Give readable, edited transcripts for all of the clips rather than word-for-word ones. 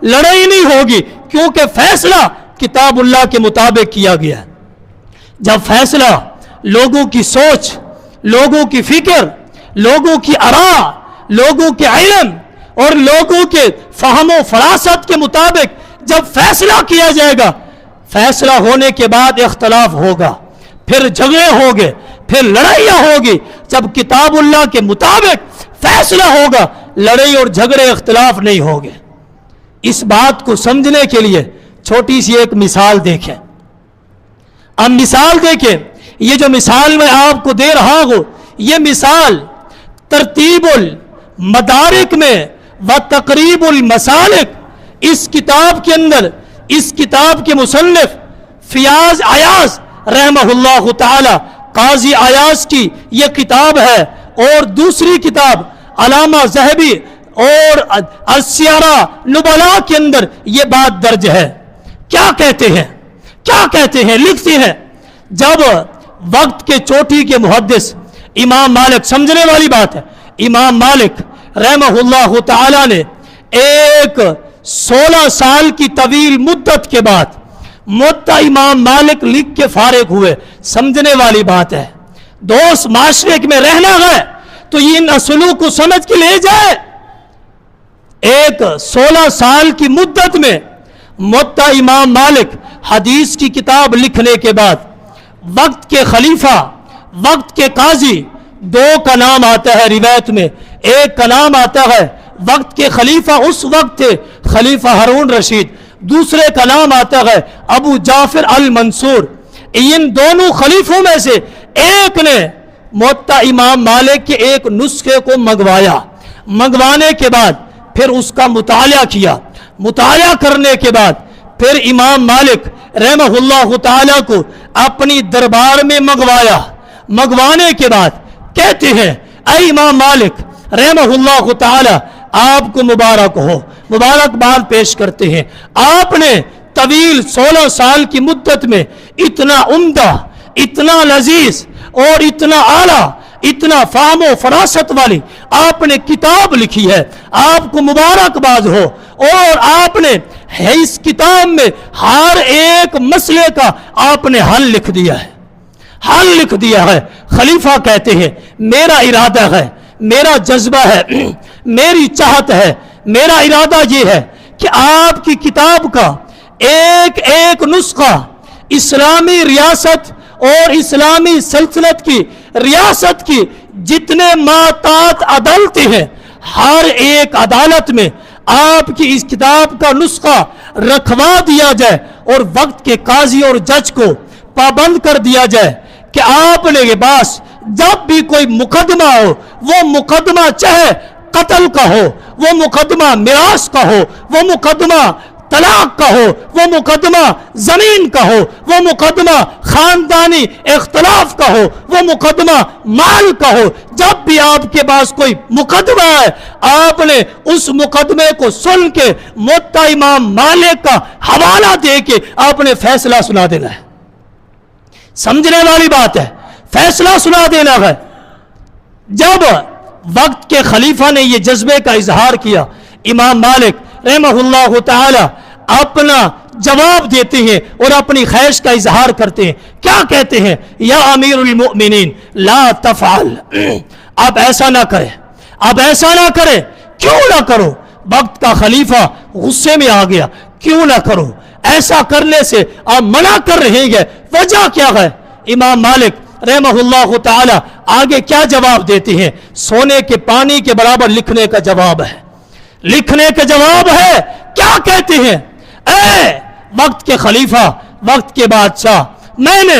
لڑائی نہیں ہوگی، کیونکہ فیصلہ کتاب اللہ کے مطابق کیا گیا ہے۔ جب فیصلہ لوگوں کی سوچ، لوگوں کی فکر، لوگوں کی آراء، لوگوں کے علم اور لوگوں کے فہم و فراست کے مطابق جب فیصلہ کیا جائے گا، فیصلہ ہونے کے بعد اختلاف ہوگا، پھر جھگڑے ہوں گے، پھر لڑائیاں ہوگی۔ جب کتاب اللہ کے مطابق فیصلہ ہوگا، لڑائی اور جھگڑے اختلاف نہیں ہوں گے۔ اس بات کو سمجھنے کے لیے چھوٹی سی ایک مثال دیکھیں۔ اب مثال دیکھیں، یہ جو مثال میں آپ کو دے رہا ہوں، یہ مثال ترتیب المدارک میں و تقریب المسالک اس کتاب کے اندر، اس کتاب کے مصنف فیاض عیاض رحمہ اللہ تعالی، قاضی عیاض کی یہ کتاب ہے، اور دوسری کتاب علامہ ذہبی اور السیرہ نبلاء کے اندر یہ بات درج ہے۔ کیا کہتے ہیں؟ کیا کہتے ہیں؟ لکھتے ہیں، جب وقت کے چوٹی کے محدث امام مالک، سمجھنے والی بات ہے، امام مالک رحمہ اللہ تعالی نے ایک 16 سال کی طویل مدت کے بعد موطا امام مالک لکھ کے فارغ ہوئے۔ سمجھنے والی بات ہے، دوست معاشرے میں رہنا ہے تو ان اصولوں کو سمجھ کے لے جائے۔ ایک 16 سال کی مدت میں موطا امام مالک حدیث کی کتاب لکھنے کے بعد وقت کے خلیفہ، وقت کے قاضی، دو کا نام آتا ہے روایت میں، ایک کا نام آتا ہے وقت کے خلیفہ اس وقت تھے خلیفہ ہارون رشید، دوسرے کا نام آتا ہے ابو جعفر المنصور۔ ان دونوں خلیفوں میں سے ایک نے موطا امام مالک کے ایک نسخے کو منگوایا، منگوانے کے بعد پھر اس کا مطالعہ کیا، مطالعہ کرنے کے بعد پھر امام مالک رحمہ اللہ تعالیٰ کو اپنی دربار میں منگوایا۔ منگوانے کے بعد کہتے ہیں، اے امام مالک رحمہ اللہ تعالیٰ، آپ کو مبارک ہو، مبارکباد پیش کرتے ہیں، آپ نے طویل 16 سال کی مدت میں اتنا عمدہ، اتنا لذیذ اور اتنا اعلیٰ، اتنا فہم و فراست والی آپ نے کتاب لکھی ہے، آپ کو مبارکباد ہو۔ اور آپ نے اس کتاب میں ہر ایک مسئلے کا آپ نے حل لکھ دیا ہے، حل لکھ دیا ہے۔ خلیفہ کہتے ہیں، میرا ارادہ ہے، میرا جذبہ ہے، میری چاہت ہے، میرا ارادہ یہ ہے کہ آپ کی کتاب کا ایک ایک نسخہ اسلامی ریاست اور اسلامی سلطنت کی ریاست کی جتنے ماتات عدالتیں ہیں، ہر ایک عدالت میں آپ کی اس کتاب کا نسخہ رکھوا دیا جائے، اور وقت کے قاضی اور جج کو پابند کر دیا جائے کہ آپ نے یہ باس جب بھی کوئی مقدمہ ہو، وہ مقدمہ چاہے قتل کا ہو، وہ مقدمہ میراث کا ہو، وہ مقدمہ طلاق کا ہو، وہ مقدمہ زمین کا ہو، وہ مقدمہ خاندانی اختلاف کا ہو، وہ مقدمہ مال کا ہو، جب بھی آپ کے پاس کوئی مقدمہ ہے، آپ نے اس مقدمے کو سن کے موطا امام مالک کا حوالہ دے کے آپ نے فیصلہ سنا دینا ہے۔ سمجھنے والی بات ہے، فیصلہ سنا دینا ہے۔ جب وقت کے خلیفہ نے یہ جذبے کا اظہار کیا، امام مالک رحمہ اللہ تعالی اپنا جواب دیتے ہیں اور اپنی خواہش کا اظہار کرتے ہیں۔ کیا کہتے ہیں؟ یا امیر المؤمنین لا تفعل، آپ ایسا نہ کریں، آپ ایسا نہ کریں۔ کیوں نہ کرو؟ وقت کا خلیفہ غصے میں آ گیا، کیوں نہ کرو؟ ایسا کرنے سے آپ منع کر رہے ہیں، وجہ کیا ہے؟ امام مالک رحمہ اللہ تعالی آگے کیا جواب دیتے ہیں؟ سونے کے پانی کے برابر لکھنے کا جواب ہے، لکھنے کا جواب ہے۔ کیا کہتے ہیں؟ اے وقت کے خلیفہ، وقت کے بادشاہ، میں نے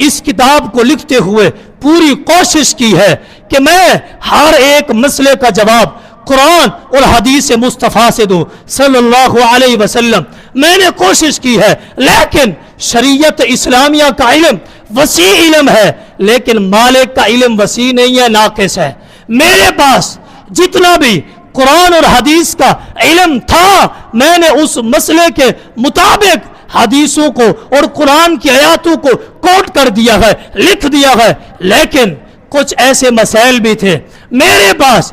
اس کتاب کو لکھتے ہوئے پوری کوشش کی ہے کہ میں ہر ایک مسئلے کا جواب قرآن اور حدیث مصطفیٰ سے دوں صلی اللہ علیہ وسلم، میں نے کوشش کی ہے، لیکن شریعت اسلامیہ کا علم وسیع علم ہے، لیکن مالک کا علم وسیع نہیں ہے، ناقص ہے۔ میرے پاس جتنا بھی قرآن اور حدیث کا علم تھا، میں نے اس مسئلے کے مطابق حدیثوں کو اور قرآن کی آیاتوں کو کوٹ کر دیا ہے، لکھ دیا ہے، لیکن کچھ ایسے مسائل بھی تھے میرے پاس،